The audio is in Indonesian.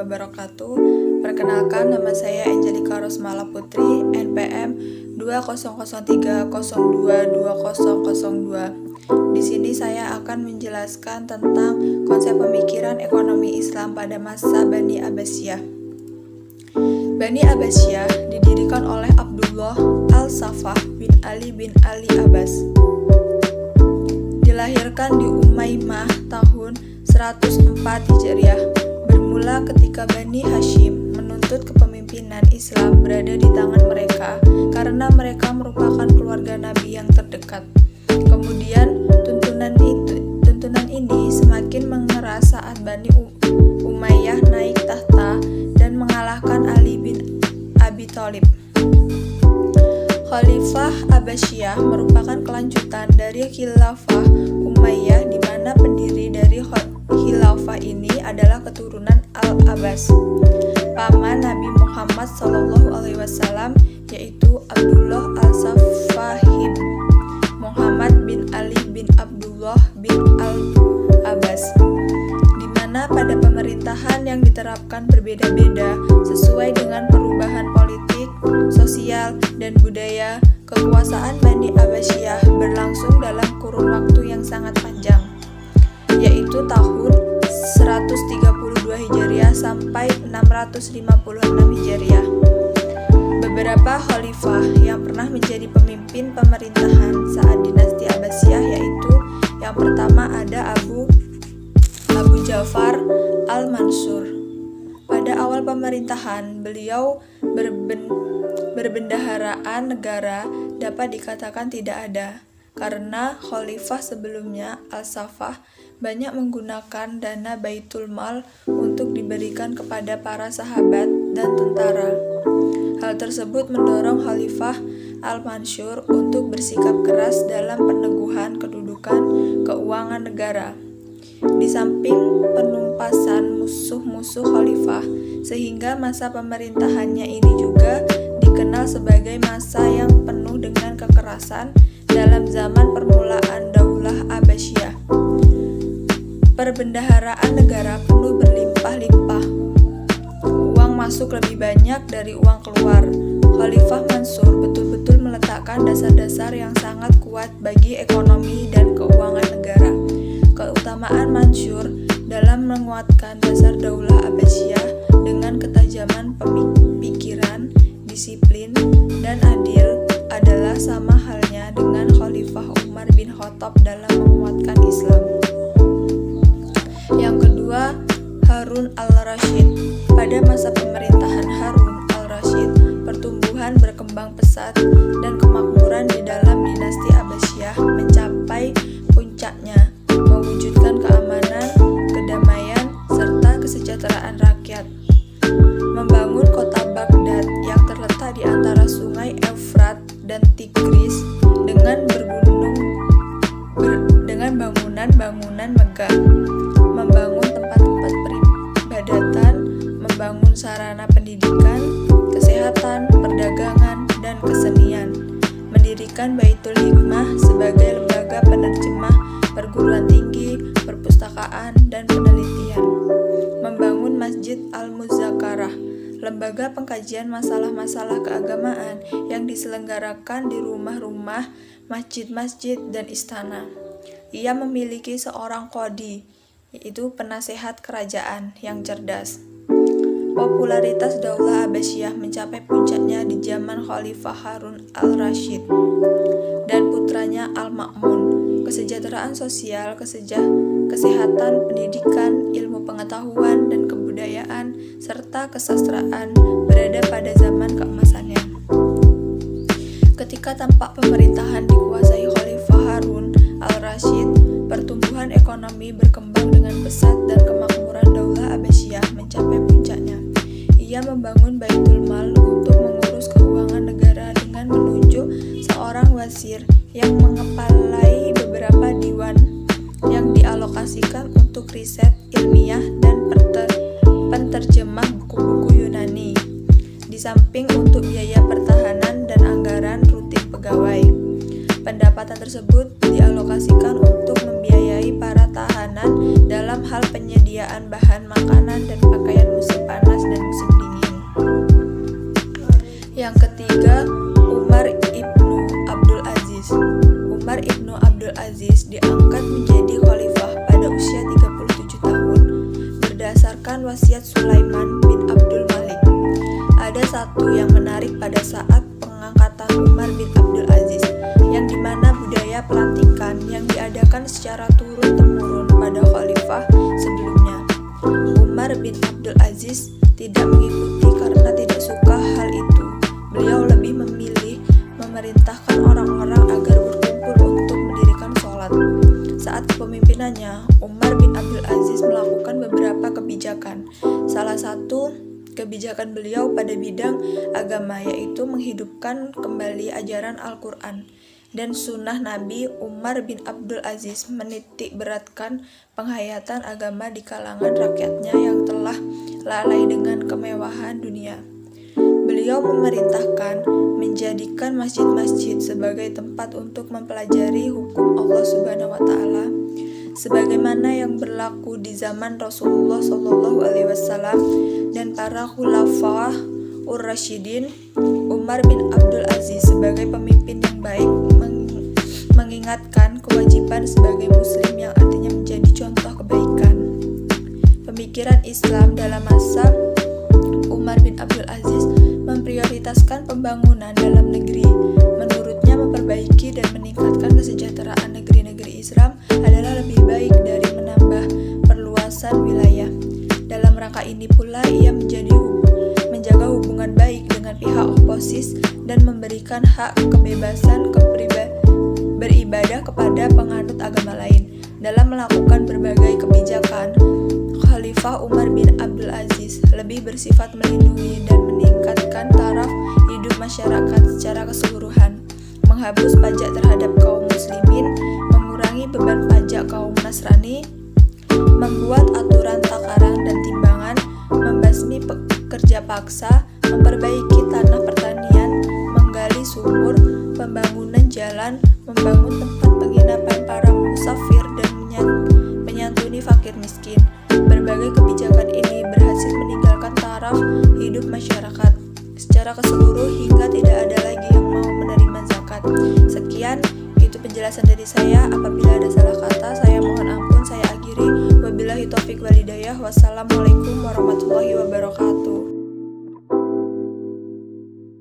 wabarakatuh. Perkenalkan, nama saya Angelika Rosmala Putri, NPM 2003022002. Di sini saya akan menjelaskan tentang konsep pemikiran ekonomi Islam pada masa Bani Abbasiyah. Bani Abbasiyah didirikan oleh Abdullah Al-Saffah bin Ali bin Ali Abbas. Dilahirkan di Umaymah tahun 104 Hijriah, bermula ketika Bani Hashim menuntut kepemimpinan Islam berada di tangan mereka karena mereka merupakan keluarga Nabi yang terdekat. Kemudian tuntunan ini semakin mengeras saat Bani Umayyah naik tahta dan mengalahkan Ali bin Abi Thalib. Khalifah Abbasiyah merupakan kelanjutan dari Khilafah Umayyah, di mana pendiri dari khilafah ini adalah keturunan Al-Abbas, paman Nabi Muhammad SAW, yaitu Abdullah Al-Saffahib Muhammad bin Ali bin Abdullah bin Al-Abbas, di mana pada pemerintahan yang diterapkan berbeda-beda sesuai dengan perubahan politik, sosial, dan budaya. Kekuasaan Bani Abbasiyah berlangsung dalam kurun waktu yang sangat panjang, yaitu tahun 132 Hijriah sampai 656 Hijriah. Beberapa khalifah yang pernah menjadi pemimpin pemerintahan saat dinasti Abbasiyah yaitu yang pertama ada Abu Ja'far Al-Mansur. Pada awal pemerintahan beliau berbendaharaan negara dapat dikatakan tidak ada, karena khalifah sebelumnya Al-Saffah banyak menggunakan dana Baitul Mal untuk diberikan kepada para sahabat dan tentara. Hal tersebut mendorong Khalifah Al-Mansur untuk bersikap keras dalam peneguhan kedudukan keuangan negara, di samping penumpasan musuh-musuh khalifah, sehingga masa pemerintahannya ini juga dikenal sebagai masa yang penuh dengan kekerasan dalam zaman permulaan Daulah Abbasiyah. Perbendaharaan negara penuh berlimpah-limpah. Uang masuk lebih banyak dari uang keluar. Khalifah Mansur betul-betul meletakkan dasar-dasar yang sangat kuat bagi ekonomi dan keuangan negara. Keutamaan Mansur dalam menguatkan dasar Daulah Abbasiyah dengan ketajaman pemikiran, disiplin, dan adil adalah sama halnya dengan Khalifah Umar bin Khattab dalam menguatkan Islam. Yang kedua, Harun al-Rasyid. Pada masa pemerintahan Harun al-Rasyid, pertumbuhan berkembang pesat dan kemakmuran di dalam dinasti Abbasiyah mencapai puncaknya, mewujudkan keamanan, kedamaian, serta kesejahteraan rakyat. Membangun kota Baghdad yang terletak di antara sungai Efrat dan Tigris dengan bangunan-bangunan megah, membangun tempat-tempat peribadatan, membangun sarana pendidikan, kesehatan, perdagangan, dan kesenian, mendirikan Baitul Hikmah sebagai lembaga penerjemah perguruan tinggi, perpustakaan, dan penelitian, membangun Masjid Al-Muzakarah, lembaga pengkajian masalah-masalah keagamaan yang diselenggarakan di rumah-rumah, masjid-masjid, dan istana. Ia memiliki seorang qadhi, yaitu penasehat kerajaan yang cerdas. Popularitas Daulah Abbasiyah mencapai puncaknya di zaman Khalifah Harun al-Rasyid dan putranya Al-Ma'mun. Kesejahteraan sosial, kesehatan, pendidikan, ilmu pengetahuan, dan kebudayaan, serta kesastraan berada pada zaman keemasannya. Ketika tampak pemerintahan dikuasai Khalifah Harun al-Rasyid, pertumbuhan ekonomi berkembang dengan pesat dan kemakmuran Daulah Abbasiyah mencapai puncaknya. Ia membangun Baitul Mal untuk mengurus keuangan negara dengan menunjuk seorang wazir yang mengepalai beberapa diwan yang dialokasikan untuk riset ilmiah dan penterjemah buku-buku Yunani, di samping untuk biaya pertahanan dan anggaran rutin pegawai. Pendapatan tersebut dialokasikan untuk membiayai para tahanan dalam dalam hal penyediaan bahan makanan dan pakaian musim panas dan musim dingin. Yang ketiga, Umar ibnu Abdul Aziz. Umar ibnu Abdul Aziz diangkat menjadi khalifah pada usia 37 tahun berdasarkan wasiat Sulaiman bin Abdul Malik. Ada satu yang menarik pada saat pengangkatan Umar bin Abdul Aziz, yang dimana budaya pelantikan yang diadakan secara turun-temurun pada khalifah sebelumnya. Umar bin Abdul Aziz tidak mengikuti karena tidak suka hal itu. Beliau lebih memilih memerintahkan orang-orang agar berkumpul untuk mendirikan sholat. Saat kepemimpinannya, Umar bin Abdul Aziz melakukan beberapa kebijakan. Salah satu kebijakan beliau pada bidang agama yaitu menghidupkan kembali ajaran Al-Quran dan sunnah Nabi. Umar bin Abdul Aziz menitik beratkan penghayatan agama di kalangan rakyatnya yang telah lalai dengan kemewahan dunia. Beliau memerintahkan menjadikan masjid-masjid sebagai tempat untuk mempelajari hukum Allah Subhanahu wa taala sebagaimana yang berlaku di zaman Rasulullah SAW dan para khulafah ur-rasyidin. Umar bin Abdul Aziz sebagai pemimpin yang baik mengingatkan kewajiban sebagai muslim yang artinya menjadi contoh kebaikan. Pemikiran Islam dalam masa Umar bin Abdul Aziz memprioritaskan pembangunan dalam negeri. Menurutnya, memperbaiki dan meningkatkan kesejahteraan negeri-negeri Islam adalah lebih baik dari menambah perluasan wilayah. Dalam rangka ini pula ia menjaga hubungan baik dengan pihak oposis dan memberikan hak kebebasan beribadah kepada penganut agama lain. Dalam melakukan berbagai kebijakan, Khalifah Umar bin Abdul Aziz lebih bersifat melindungi dan meningkatkan taraf hidup masyarakat secara keseluruhan, menghapus pajak terhadap kaum muslimin, mengurangi beban pajak kaum Nasrani, membuat aturan takaran dan timbangan, membasmi pekerja paksa, memperbaiki tanah pertanian, menggali sumur, pembangunan jalan, membangun tempat penginapan para musafir dan menyantuni fakir miskin. Berbagai kebijakan ini berhasil meninggalkan taraf hidup masyarakat secara keseluruhan hingga tidak ada lagi yang mau menerima zakat. Sekian, itu penjelasan dari saya. Apabila ada salah kata, saya mohon ampun. Saya akhiri. Wabillahi taufiq wal hidayah. Wassalamualaikum warahmatullahi wabarakatuh.